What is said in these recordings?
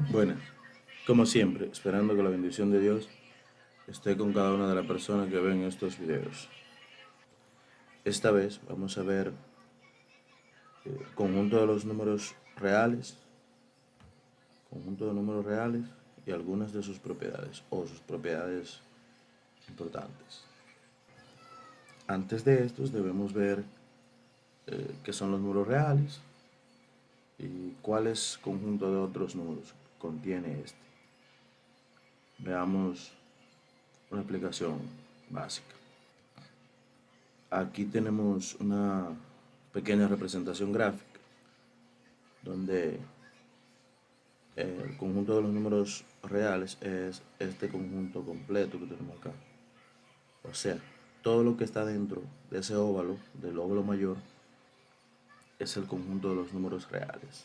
Buenas, como siempre, esperando que la bendición de Dios esté con cada una de las personas que ven estos videos. Esta vez vamos a ver el conjunto de los números reales, conjunto de números reales y algunas de sus propiedades o sus propiedades importantes. Antes de estos debemos ver qué son los números reales y cuáles conjunto de otros números contiene este. Veamos una explicación básica. Aquí tenemos una pequeña representación gráfica donde el conjunto de los números reales es este conjunto completo que tenemos acá. O sea, todo lo que está dentro de ese óvalo, del óvalo mayor, es el conjunto de los números reales.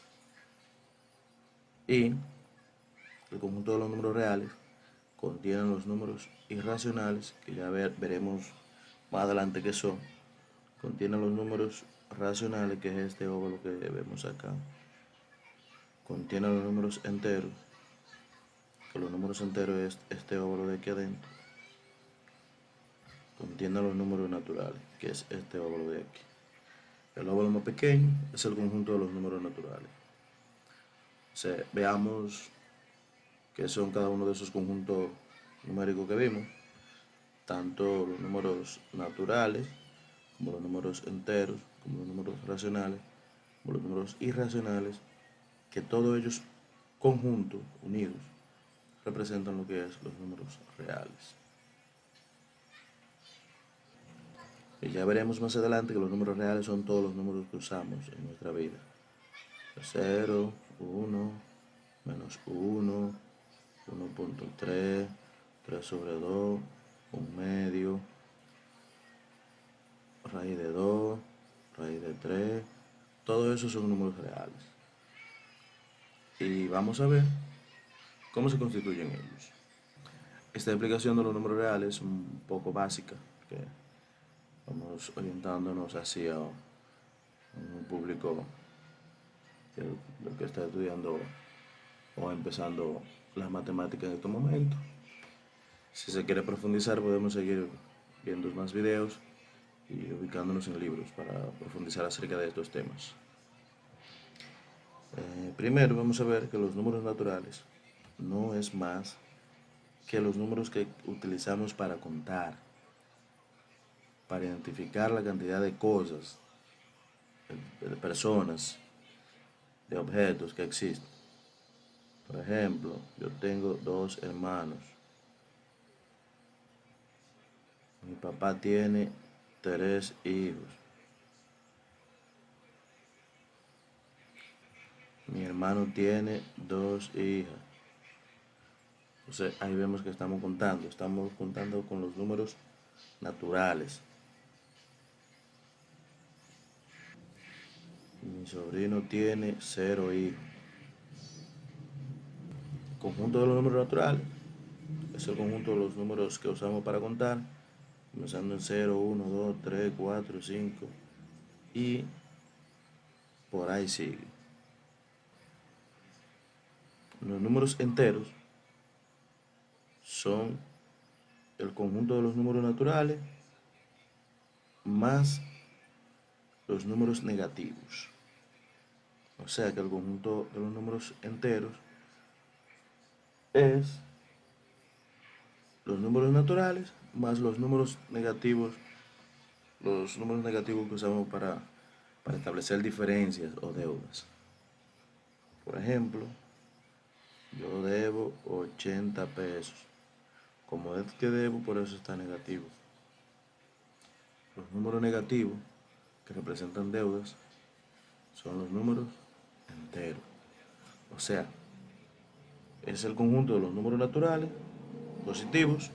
Y el conjunto de los números reales contienen los números irracionales, que ya veremos más adelante qué son. Contienen los números racionales, que es este óvalo que vemos acá. Contiene los números enteros, que los números enteros es este óvalo de aquí adentro. Contiene los números naturales, que es este óvalo de aquí. El óvalo más pequeño es el conjunto de los números naturales. O sea, veamos qué son cada uno de esos conjuntos numéricos que vimos, tanto los números naturales, como los números enteros, como los números racionales, como los números irracionales, que todos ellos conjuntos, unidos, representan lo que es los números reales. Y ya veremos más adelante que los números reales son todos los números que usamos en nuestra vida. 0, 1, menos 1, 1.3, 3 sobre 2, un medio, raíz de 2, raíz de 3. Todos esos son números reales. Y vamos a ver cómo se constituyen ellos. Esta explicación de los números reales es un poco básica, que vamos orientándonos hacia un público que está estudiando o empezando las matemáticas en estos momentos. Si se quiere profundizar, podemos seguir viendo más videos y ubicándonos en libros para profundizar acerca de estos temas. Primero vamos a ver que los números naturales no es más que los números que utilizamos para contar, para identificar la cantidad de cosas, de personas, de objetos que existen. Por ejemplo, yo tengo dos hermanos. Mi papá tiene tres hijos. Mi hermano tiene dos hijas. Entonces ahí vemos que estamos contando con los números naturales. Mi sobrino tiene cero hijos. El conjunto de los números naturales es el conjunto de los números que usamos para contar, comenzando en 0, 1, 2, 3, 4, 5 y por ahí sigue. Los números enteros son el conjunto de los números naturales más los números negativos. O sea que el conjunto de los números enteros es los números naturales más los números negativos que usamos para establecer diferencias o deudas. Por ejemplo, yo debo 80 pesos. Como es que debo, por eso está negativo. Los números negativos que representan deudas son los números enteros. O sea, es el conjunto de los números naturales positivos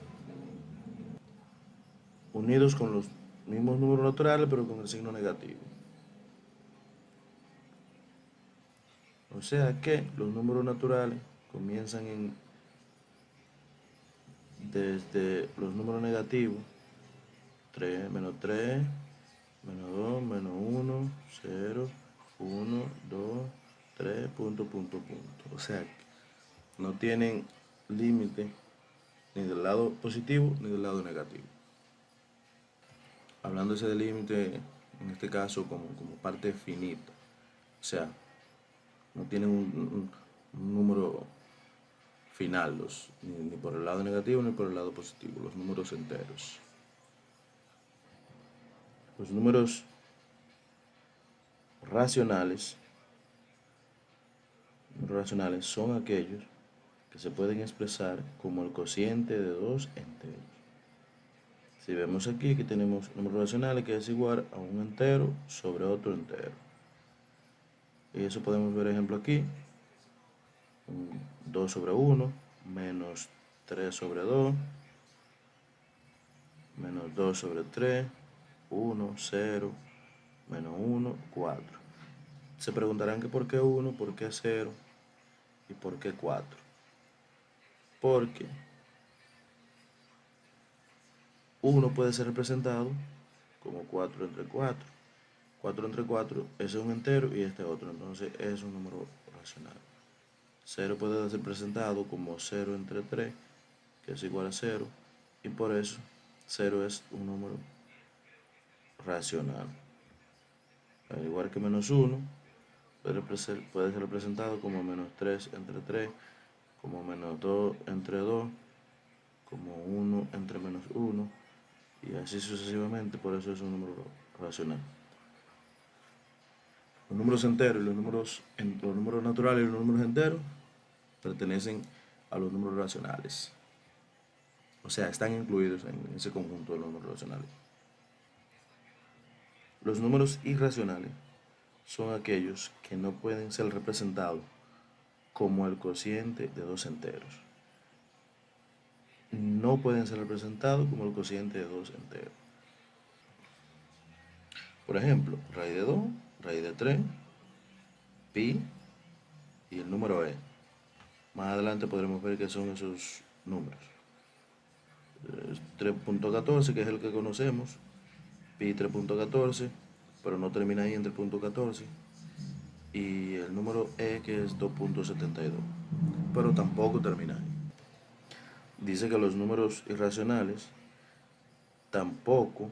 unidos con los mismos números naturales pero con el signo negativo. O sea que los números naturales comienzan desde los números negativos, 3 menos 3, menos 2, menos 1, 0, 1, 2, 3, punto, punto, punto. O sea, no tienen límite ni del lado positivo ni del lado negativo. Hablándose de límite, en este caso como parte finita, o sea, no tienen un número final, ni por el lado negativo ni por el lado positivo, los números enteros. Los números racionales, son aquellos que se pueden expresar como el cociente de dos enteros. Si vemos aquí tenemos números racionales que es igual a un entero sobre otro entero. Y eso podemos ver ejemplo aquí, 2 sobre 1, menos 3 sobre 2, menos 2 sobre 3, 1, 0, menos 1, 4. Se preguntarán que por qué 1, por qué 0 y por qué 4. Porque 1 puede ser representado como 4 entre 4. 4 entre 4 es un entero y este otro, entonces es un número racional. 0 puede ser presentado como 0 entre 3, que es igual a 0, y por eso 0 es un número racional. Al igual que menos 1, puede ser representado como menos 3 entre 3, como menos 2 entre 2, como 1 entre menos 1, y así sucesivamente, por eso es un número racional. Los números enteros y los números naturales y los números enteros pertenecen a los números racionales. O sea, están incluidos en ese conjunto de los números racionales. Los números irracionales son aquellos que no pueden ser representados como el cociente de dos enteros. No pueden ser representados como el cociente de dos enteros. Por ejemplo, raíz de 2, raíz de 3, pi y el número e. Más adelante podremos ver qué son esos números. 3.14, que es el que conocemos, pi 3.14, pero no termina ahí en 3.14, y el número e, que es 2.72, pero tampoco termina ahí. Dice que los números irracionales tampoco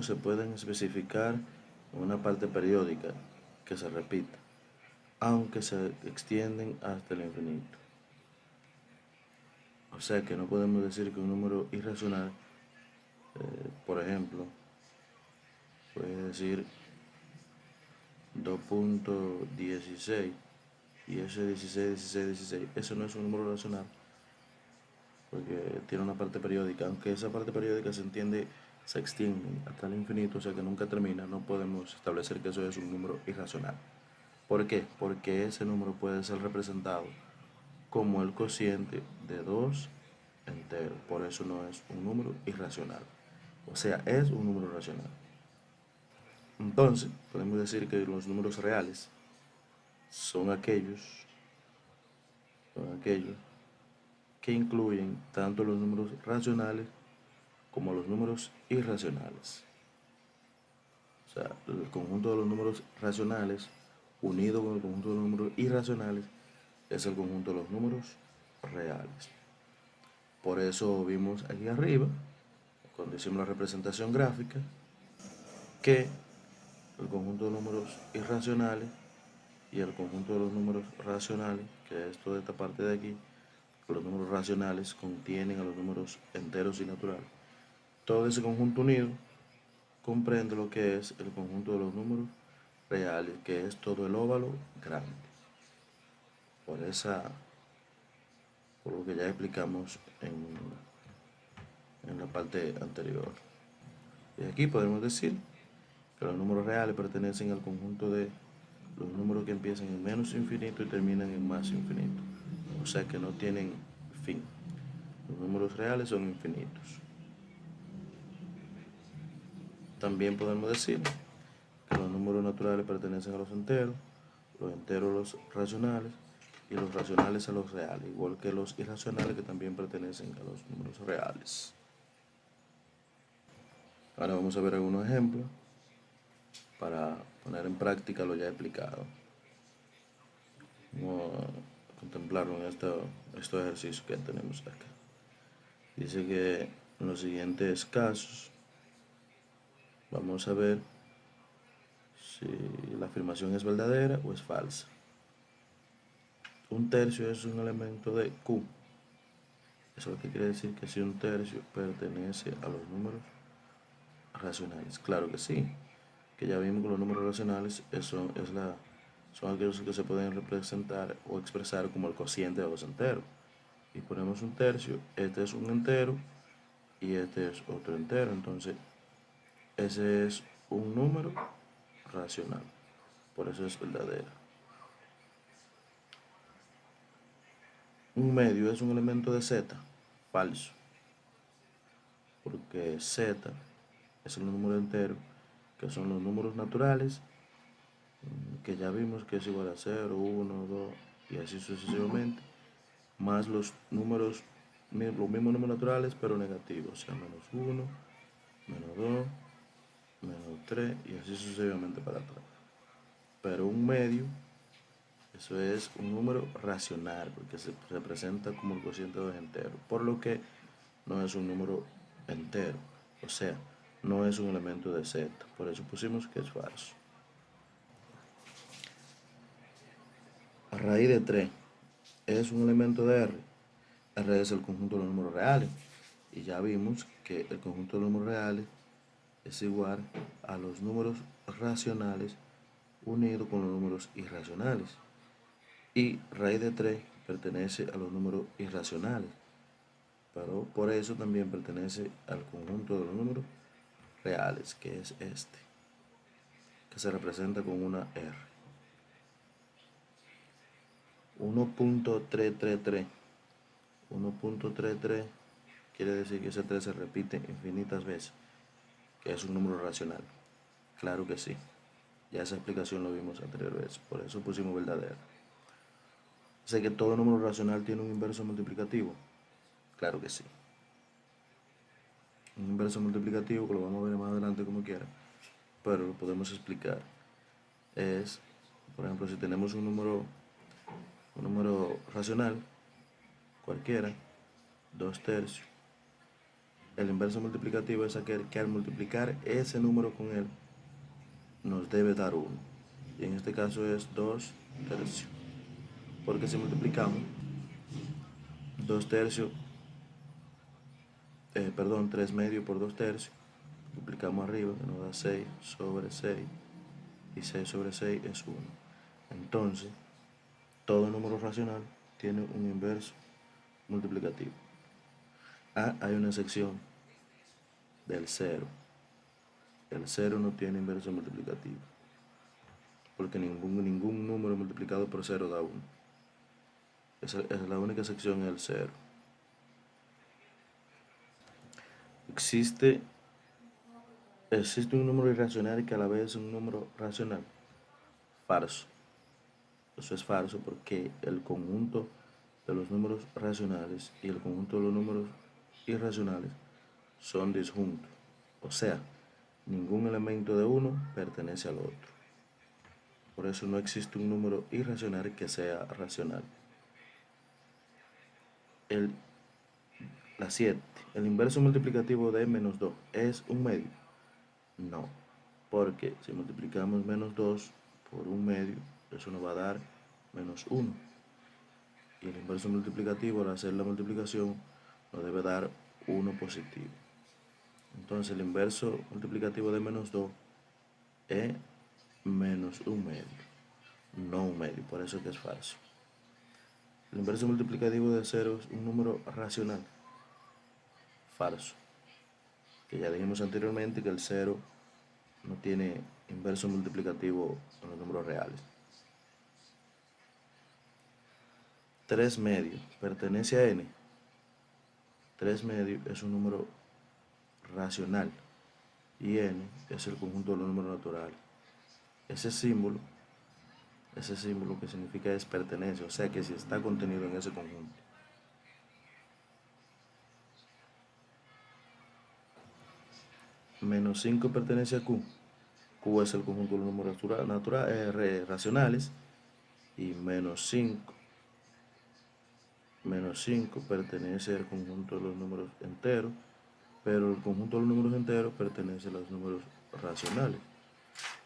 se pueden especificar en una parte periódica que se repita, aunque se extienden hasta el infinito. O sea que no podemos decir que un número irracional, por ejemplo, puede decir 2.16 y ese 16, 16, 16, eso no es un número racional porque tiene una parte periódica, aunque esa parte periódica se extiende hasta el infinito, o sea que nunca termina, no podemos establecer que eso es un número irracional. ¿Por qué? Porque ese número puede ser representado como el cociente de dos enteros, por eso no es un número irracional, o sea, es un número racional. Entonces, podemos decir que los números reales son aquellos que incluyen tanto los números racionales como los números irracionales. O sea, el conjunto de los números racionales unido con el conjunto de los números irracionales es el conjunto de los números reales. Por eso vimos aquí arriba, cuando hicimos la representación gráfica, que el conjunto de números irracionales y el conjunto de los números racionales, que es toda esta parte de aquí, los números racionales contienen a los números enteros y naturales. Todo ese conjunto unido comprende lo que es el conjunto de los números reales, que es todo el óvalo grande. Por lo que ya explicamos en la parte anterior. Y aquí podemos decir que los números reales pertenecen al conjunto de los números que empiezan en menos infinito y terminan en más infinito. O sea que no tienen fin. Los números reales son infinitos. También podemos decir que los números naturales pertenecen a los enteros a los racionales y los racionales a los reales, igual que los irracionales que también pertenecen a los números reales. Ahora vamos a ver algunos ejemplos para poner en práctica lo ya explicado. ejemplarlo en estos ejercicios que tenemos acá. Dice que en los siguientes casos vamos a ver si la afirmación es verdadera o es falsa. Un tercio es un elemento de Q. Eso es lo que quiere decir que si un tercio pertenece a los números racionales. Claro que sí, que ya vimos que los números racionales son aquellos que se pueden representar o expresar como el cociente de los enteros. Y ponemos un tercio, este es un entero y este es otro entero. Entonces, ese es un número racional. Por eso es verdadera. Un medio es un elemento de Z. Falso. Porque Z es el número entero, que son los números naturales, que ya vimos que es igual a 0, 1, 2 y así sucesivamente, más los mismos números naturales pero negativos, o sea, menos 1, menos 2, menos 3 y así sucesivamente para atrás. Pero un medio, eso es un número racional, porque se representa como el cociente de dos enteros, por lo que no es un número entero, o sea, no es un elemento de Z, por eso pusimos que es falso. A raíz de 3 es un elemento de R. R es el conjunto de los números reales. Y ya vimos que el conjunto de los números reales es igual a los números racionales unidos con los números irracionales. Y raíz de 3 pertenece a los números irracionales. Pero por eso también pertenece al conjunto de los números reales, que es este, que se representa con una R. 1.333. 1.33 quiere decir que ese 3 se repite infinitas veces, que es un número racional. Claro que sí. Ya esa explicación lo vimos anteriormente, por eso pusimos verdadera. Sé que todo número racional tiene un inverso multiplicativo. Claro que sí. Un inverso multiplicativo, que lo vamos a ver más adelante como quiera, pero lo podemos explicar. Es, por ejemplo, si tenemos un número racional, cualquiera, 2 tercios. El inverso multiplicativo es aquel que al multiplicar ese número con él, nos debe dar 1. Y en este caso es 2 tercios. Porque si multiplicamos 2 tercios, 3 medios por 2 tercios, multiplicamos arriba, que nos da 6 sobre 6, y 6 sobre 6 es 1. Entonces, todo número racional tiene un inverso multiplicativo. Hay una excepción del 0. El 0 no tiene inverso multiplicativo, porque ningún número multiplicado por 0 da 1. Esa es la única excepción, el 0. Existe un número irracional que a la vez es un número racional. Falso. Eso es falso porque el conjunto de los números racionales y el conjunto de los números irracionales son disjuntos. O sea, ningún elemento de uno pertenece al otro. Por eso no existe un número irracional que sea racional. La 7. El inverso multiplicativo de menos 2 es un medio. No, porque si multiplicamos menos 2 por un medio, eso nos va a dar menos 1. Y el inverso multiplicativo, al hacer la multiplicación, nos debe dar 1 positivo. Entonces el inverso multiplicativo de menos 2 es menos un medio, no un medio, por eso es que es falso. El inverso multiplicativo de 0 es un número racional. Falso. Que ya dijimos anteriormente que el 0 no tiene inverso multiplicativo en los números reales. 3 medios pertenece a n. 3 medios es un número racional y n es el conjunto de los números naturales. Ese símbolo que significa es pertenece, o sea que si está contenido en ese conjunto. Menos 5 pertenece a Q. Q es el conjunto de los números racionales y menos 5 menos 5 pertenece al conjunto de los números enteros, pero el conjunto de los números enteros pertenece a los números racionales.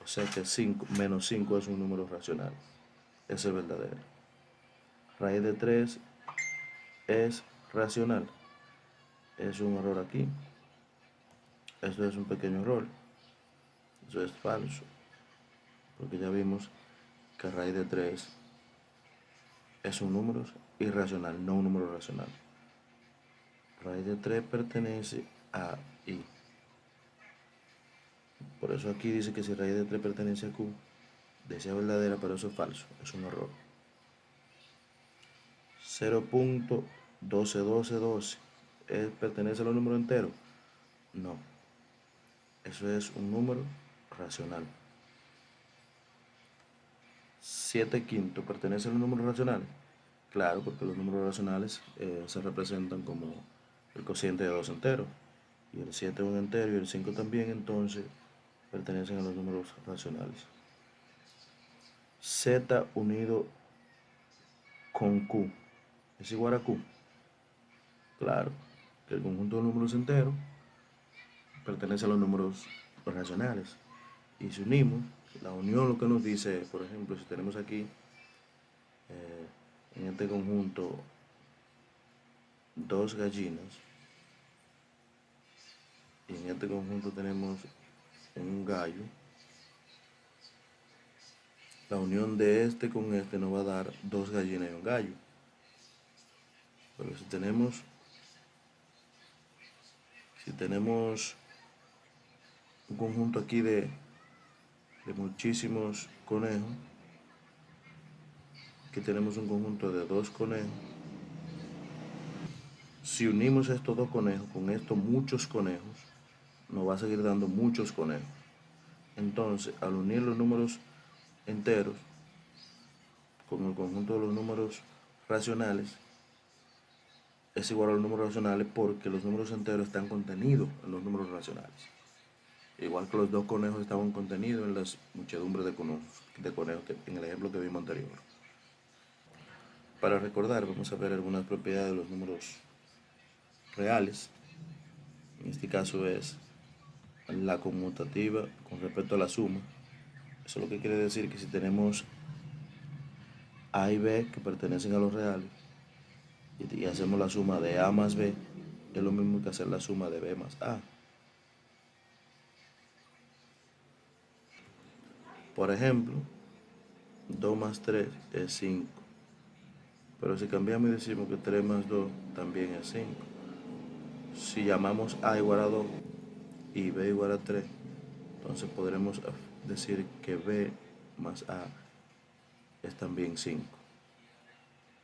O sea que 5, menos 5 es un número racional. Ese es verdadero. Raíz de 3 es racional. Es un error aquí. Esto es un pequeño error. Eso es falso. Porque ya vimos que raíz de 3 es un número irracional, no un número racional. Raíz de 3 pertenece a I. Por eso aquí dice que si raíz de 3 pertenece a Q, decía verdadera, pero eso es falso, es un error. 0.121212 ¿pertenece a los números enteros? No, eso es un número racional. 7 quintos ¿pertenece a los números racionales? Claro, porque los números racionales se representan como el cociente de dos enteros. Y el 7 es un entero y el 5 también, entonces pertenecen a los números racionales. Z unido con Q es igual a Q. Claro, que el conjunto de números enteros pertenece a los números racionales. Y si unimos, la unión lo que nos dice, por ejemplo, si tenemos aquí en este conjunto dos gallinas y en este conjunto tenemos un gallo, la unión de este con este nos va a dar dos gallinas y un gallo. Pero si tenemos un conjunto aquí de muchísimos conejos, aquí tenemos un conjunto de dos conejos. Si unimos estos dos conejos con estos muchos conejos, nos va a seguir dando muchos conejos. Entonces, al unir los números enteros con el conjunto de los números racionales, es igual a los números racionales porque los números enteros están contenidos en los números racionales. Igual que los dos conejos estaban contenidos en las muchedumbres de conejos en el ejemplo que vimos anterior. Para recordar, vamos a ver algunas propiedades de los números reales. En este caso es la conmutativa con respecto a la suma. Eso es lo que quiere decir que si tenemos A y B que pertenecen a los reales y hacemos la suma de A más B, es lo mismo que hacer la suma de B más A. Por ejemplo, 2 más 3 es 5. Pero si cambiamos y decimos que 3 más 2 también es 5. Si llamamos A igual a 2 y B igual a 3, entonces podremos decir que B más A es también 5,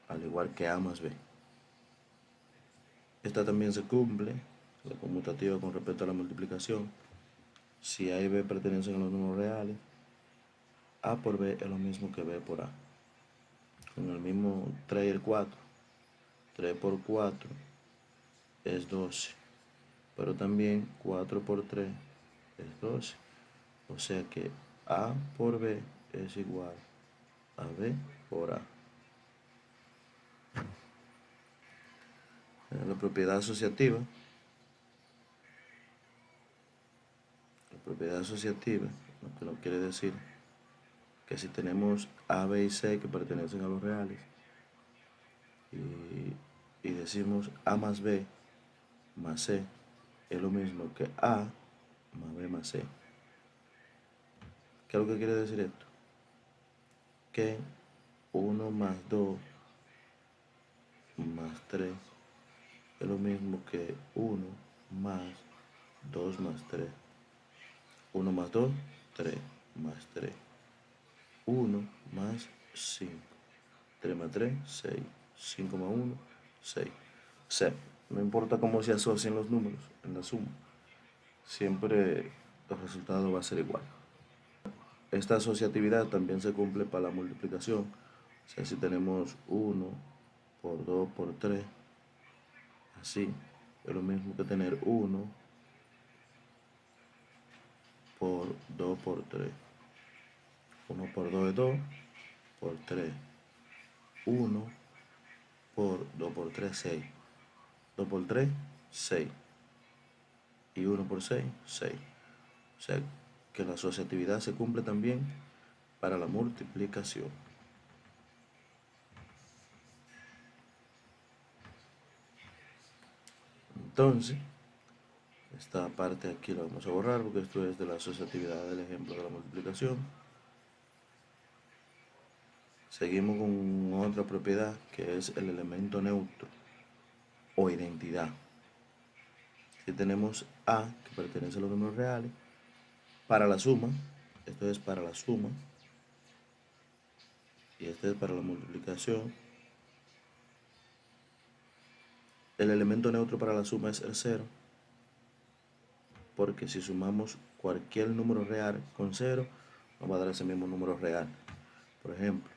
al igual que A más B. Esta también se cumple, la conmutativa con respecto a la multiplicación. Si A y B pertenecen a los números reales, A por B es lo mismo que B por A. Con el mismo 3 y el 4. 3 por 4 es 12. Pero también 4 por 3 es 12. O sea que A por B es igual a B por A. La propiedad asociativa. La propiedad asociativa, lo que nos quiere decir que si tenemos A, B y C que pertenecen a los reales y decimos A más B más C es lo mismo que A más B más C. ¿Qué es lo que quiere decir esto? Que 1 más 2 más 3 es lo mismo que 1 más 2 más 3. 1 más 2, 3 más 3. 1 más 5. 3 más 3, 6. 5 más 1, 6. O sea, no importa cómo se asocien los números en la suma, siempre el resultado va a ser igual. Esta asociatividad también se cumple para la multiplicación. O sea, si tenemos 1 por 2 por 3, así, es lo mismo que tener 1 por 2 por 3. 1 por 2 es 2 por 3. 1 por 2 por 3, 6. 2 por 3, 6. Y 1 por 6, 6. O sea que la asociatividad se cumple también para la multiplicación. Entonces, esta parte aquí la vamos a borrar porque esto es de la asociatividad del ejemplo de la multiplicación. Seguimos con otra propiedad que es el elemento neutro o identidad. Si tenemos A, que pertenece a los números reales, para la suma, esto es para la suma, y este es para la multiplicación. El elemento neutro para la suma es el 0, porque si sumamos cualquier número real con 0, nos va a dar ese mismo número real. Por ejemplo,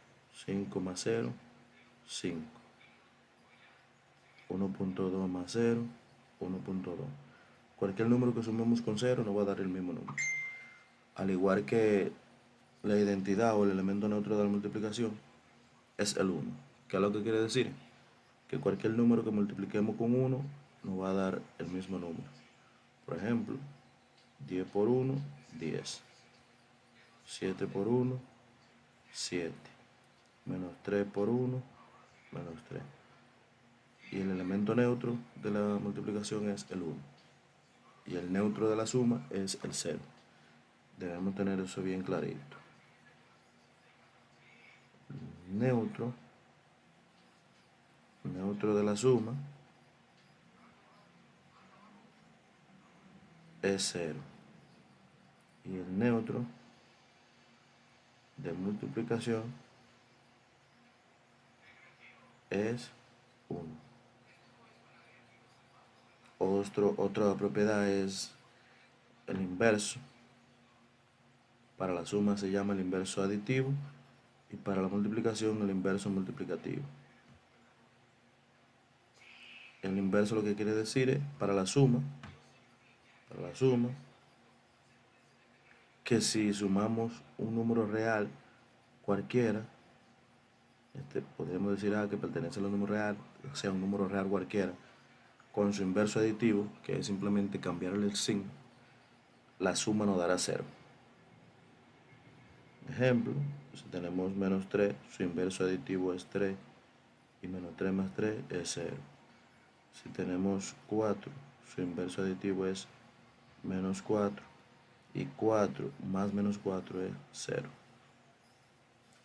5 más 0, 5. 1.2 más 0, 1.2. Cualquier número que sumemos con 0 nos va a dar el mismo número. Al igual que la identidad o el elemento neutro de la multiplicación es el 1. ¿Qué es lo que quiere decir? Que cualquier número que multipliquemos con 1 nos va a dar el mismo número. Por ejemplo, 10 por 1, 10. 7 por 1, 7. Menos 3 por 1, menos 3. Y el elemento neutro de la multiplicación es el 1. Y el neutro de la suma es el 0. Debemos tener eso bien clarito. Neutro de la suma es 0. Y el neutro de multiplicación es 1. Otra propiedad es el inverso. Para la suma se llama el inverso aditivo y para la multiplicación el inverso multiplicativo. El inverso lo que quiere decir es para la suma, que si sumamos un número real cualquiera, podríamos decir que pertenece a los números reales, o sea, un número real cualquiera, con su inverso aditivo, que es simplemente cambiarle el signo, la suma nos dará 0. Ejemplo, si tenemos menos 3, su inverso aditivo es 3, y menos 3 más 3 es 0. Si tenemos 4, su inverso aditivo es menos 4, y 4 más menos 4 es 0.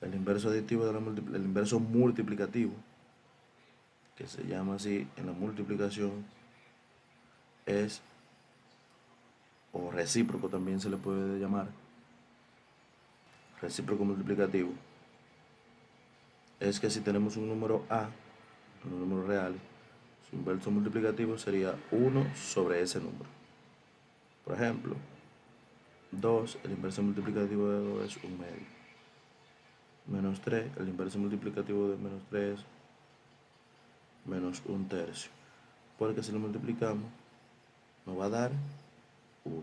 El inverso aditivo el inverso multiplicativo, que se llama así en la multiplicación, es, o recíproco también se le puede llamar, recíproco multiplicativo, es que si tenemos un número A, un número real, su inverso multiplicativo sería 1 sobre ese número. Por ejemplo, 2, el inverso multiplicativo de 2 es 1 medio. Menos 3, el inverso multiplicativo de menos 3 es menos 1 tercio. Porque si lo multiplicamos, nos va a dar 1.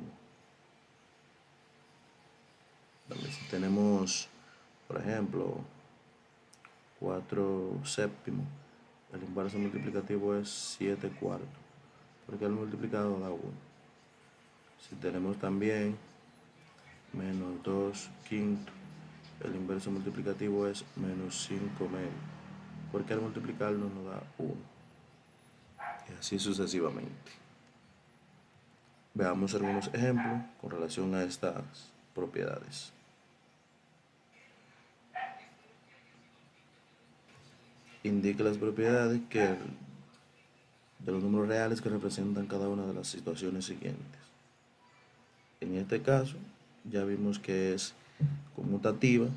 Si tenemos, por ejemplo, 4 séptimos, el inverso multiplicativo es 7 cuartos, porque el multiplicado da 1. Si tenemos también menos 2 quintos, el inverso multiplicativo es menos 5 medio, porque al multiplicarlo nos da 1. Y así sucesivamente. Veamos algunos ejemplos con relación a estas propiedades. Indica las propiedades de los números reales que representan cada una de las situaciones siguientes. En este caso, ya vimos que es conmutativa,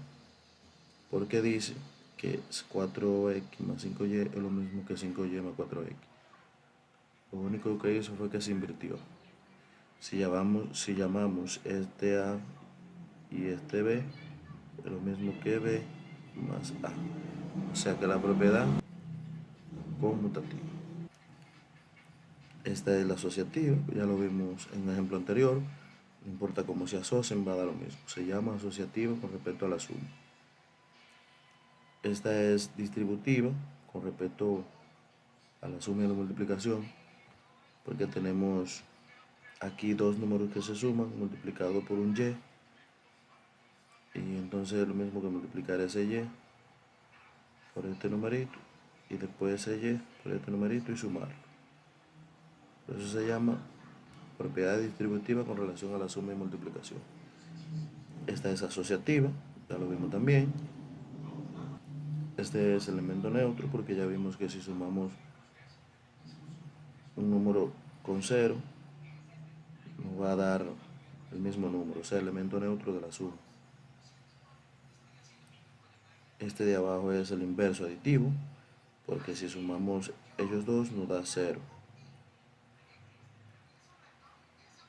porque dice que 4x más 5y es lo mismo que 5y más 4x. Lo único que hizo fue que se invirtió. Si llamamos este A y este B, es lo mismo que B más A. O sea que la propiedad conmutativa. Esta es la asociativa, ya lo vimos en el ejemplo anterior. No importa cómo se asocien, va a dar lo mismo. Se llama asociativa con respecto a la suma. Esta es distributiva con respecto a la suma y a la multiplicación, porque tenemos aquí dos números que se suman multiplicado por un y, y entonces es lo mismo que multiplicar ese y por este numerito y después ese y por este numerito y sumarlo. Eso se llama propiedad distributiva con relación a la suma y multiplicación. Esta es asociativa, ya lo vimos también. Este es elemento neutro porque ya vimos que si sumamos un número con cero, nos va a dar el mismo número, o sea, elemento neutro de la suma. Este de abajo es el inverso aditivo, porque si sumamos ellos dos nos da 0.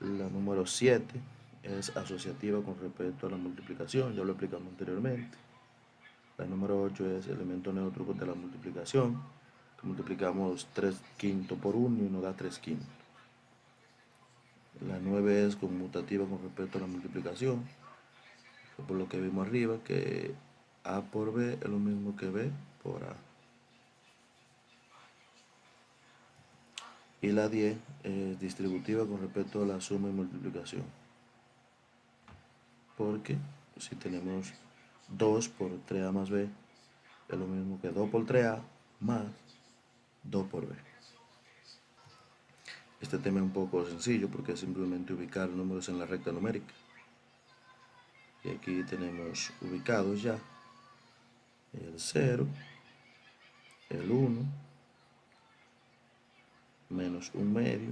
La número 7 es asociativa con respecto a la multiplicación, ya lo explicamos anteriormente. La número 8 es elemento neutro de la multiplicación, que multiplicamos 3 quintos por 1 y nos da 3 quintos. La 9 es conmutativa con respecto a la multiplicación, por lo que vimos arriba, que A por B es lo mismo que B por A. Y la 10 es distributiva con respecto a la suma y multiplicación, porque si tenemos 2 por 3A más B es lo mismo que 2 por 3A más 2 por B. Este tema es un poco sencillo porque es simplemente ubicar números en la recta numérica. Y aquí tenemos ubicados ya el 0, el 1, menos 1 medio,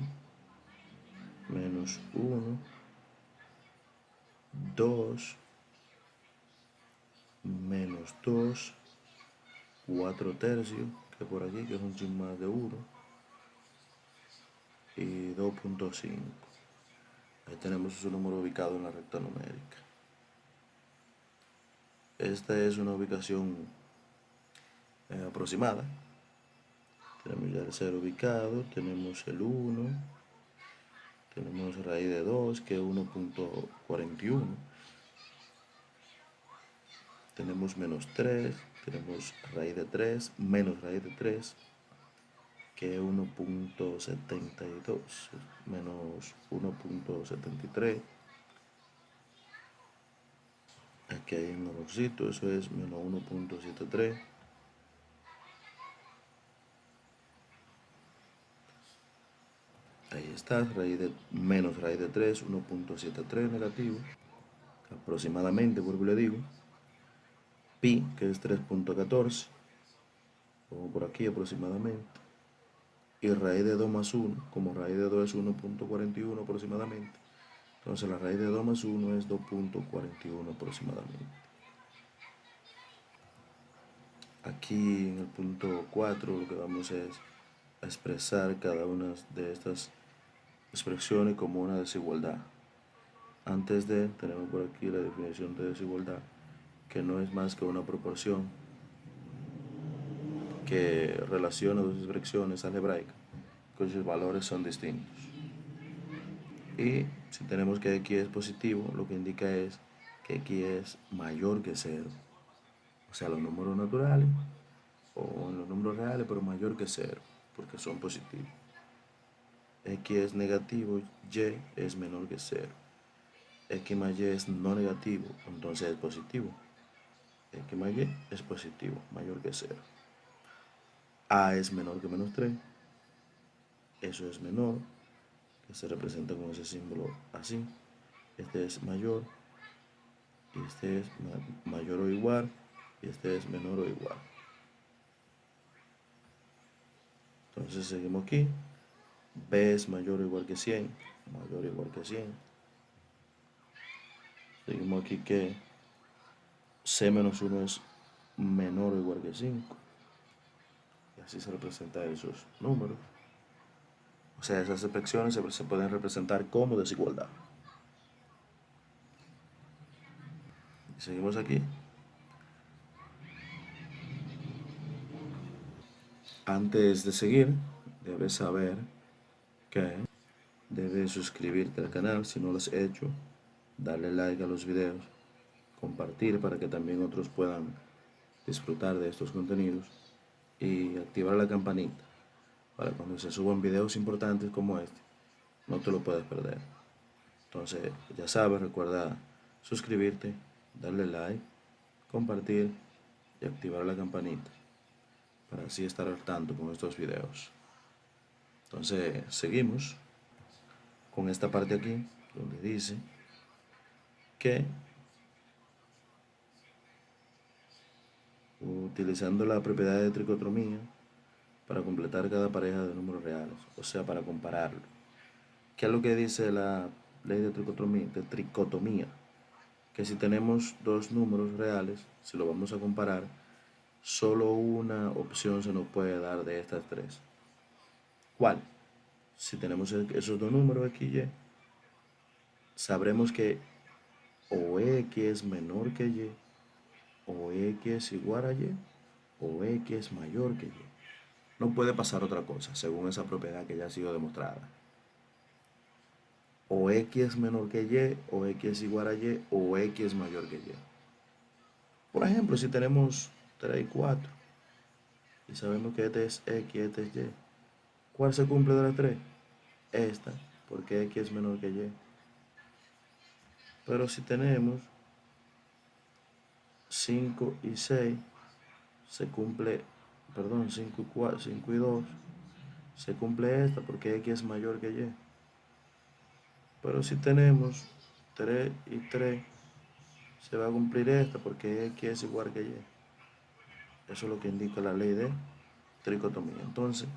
menos 1, 2, menos 2, 4 tercios, que por aquí, que es un chin más de 1, y 2.5. Ahí tenemos su número ubicado en la recta numérica. Esta es una ubicación aproximada. Tenemos ya el 0 ubicado, tenemos el 1, tenemos raíz de 2, que es 1.41. Tenemos menos 3, tenemos raíz de 3, menos raíz de 3, que es 1.72, menos 1.73. Aquí hay un errorcito, eso es menos 1.73. Ahí está, menos raíz de 3, 1.73 negativo, aproximadamente, vuelvo y le digo. Pi, que es 3.14, pongo por aquí aproximadamente. Y raíz de 2 más 1, como raíz de 2 es 1.41 aproximadamente, entonces la raíz de 2 más 1 es 2.41 aproximadamente. Aquí en el punto 4 lo que vamos es a expresar cada una de estas expresiones como una desigualdad. Antes de, tenemos por aquí la definición de desigualdad, que no es más que una proporción que relaciona dos expresiones algebraicas cuyos valores son distintos. Y si tenemos que x es positivo, lo que indica es que x es mayor que 0. O sea, los números naturales o los números reales, pero mayor que 0, porque son positivos. X es negativo, y es menor que 0. X más y es no negativo, entonces es positivo. X más y es positivo, mayor que 0. A es menor que menos 3, eso es menor, que se representa con ese símbolo así. Este es mayor, y este es mayor o igual, y este es menor o igual. Entonces seguimos aquí. B es mayor o igual que 100, mayor o igual que 100. Seguimos aquí que C menos 1 es menor o igual que 5. Y así se representan esos números. O sea, esas expresiones se pueden representar como desigualdad. Y seguimos aquí. Antes de seguir, debes saber que debes suscribirte al canal si no lo has hecho, darle like a los videos, compartir para que también otros puedan disfrutar de estos contenidos y activar la campanita para cuando se suban videos importantes como este, no te lo puedes perder. Entonces, ya sabes, recuerda suscribirte, darle like, compartir y activar la campanita para así estar al tanto con estos videos. Entonces, seguimos con esta parte aquí, donde dice que utilizando la propiedad de tricotomía para completar cada pareja de números reales, o sea, para compararlo. ¿Qué es lo que dice la ley de tricotomía? Que si tenemos dos números reales, si lo vamos a comparar, solo una opción se nos puede dar de estas tres. ¿Cuál? Si tenemos esos dos números x y, sabremos que o x es menor que y, o x es igual a y, o x es mayor que y. No puede pasar otra cosa, según esa propiedad que ya ha sido demostrada. O x es menor que y, o x es igual a y, o x es mayor que y. Por ejemplo, si tenemos 3 y 4, y sabemos que este es x, este es y, ¿cuál se cumple de las tres? Esta, porque x es menor que y. Pero si tenemos 5 y 6, se cumple, perdón, 5 y 4, 5 y 2, se cumple esta porque x es mayor que y. Pero si tenemos 3 y 3, se va a cumplir esta porque x es igual que y. Eso es lo que indica la ley de tricotomía. Entonces,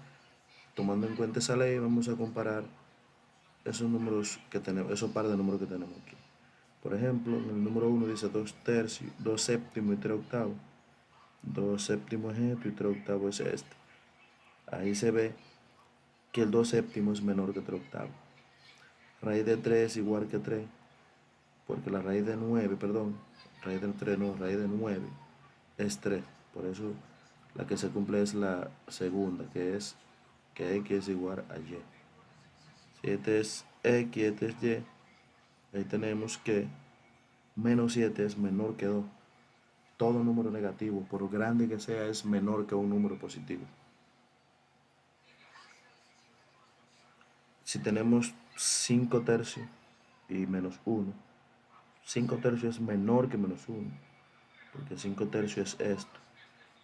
tomando en cuenta esa ley, vamos a comparar esos números que tenemos, esos par de números que tenemos aquí. Por ejemplo, en el número 1 dice 2 tercios, 2 séptimos y 3 octavos. 2 séptimos es esto y 3 octavos es este. Ahí se ve que el 2 séptimos es menor que 3 octavos. Raíz de 3 es igual que 3, porque la raíz de 9, perdón, raíz del 3 no, raíz de 9 es 3. Por eso la que se cumple es la segunda, que es que x es igual a y. Si este es x, este es y, ahí tenemos que menos 7 es menor que 2. Todo número negativo, por grande que sea, es menor que un número positivo. Si tenemos 5 tercios y menos 1, 5 tercios es menor que menos 1, porque 5 tercios es esto.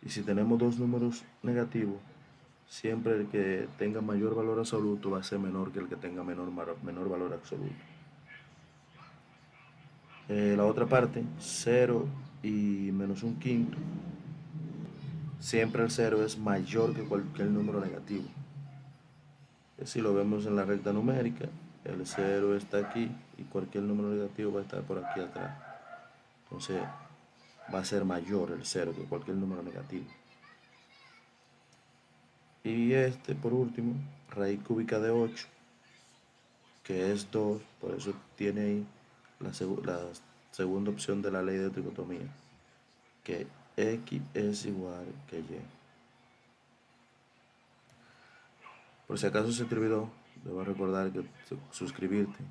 Y si tenemos dos números negativos, siempre el que tenga mayor valor absoluto va a ser menor que el que tenga menor valor absoluto. La otra parte, 0 y menos un quinto, siempre el 0 es mayor que cualquier número negativo. Si lo vemos en la recta numérica, el 0 está aquí y cualquier número negativo va a estar por aquí atrás. Entonces va a ser mayor el 0 que cualquier número negativo. Y este, por último, raíz cúbica de 8, que es 2, por eso tiene ahí la segunda opción de la ley de tricotomía, que x es igual que y. Por si acaso se te olvidó, debo recordar que suscribirte,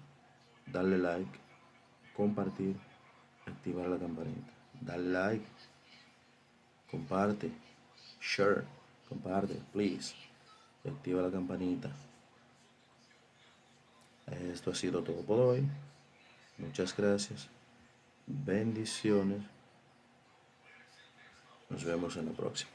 darle like, compartir, activar la campanita. Dale like, comparte, share, comparte, please. Y activa la campanita. Esto ha sido todo por hoy. Muchas gracias. Bendiciones. Nos vemos en la próxima.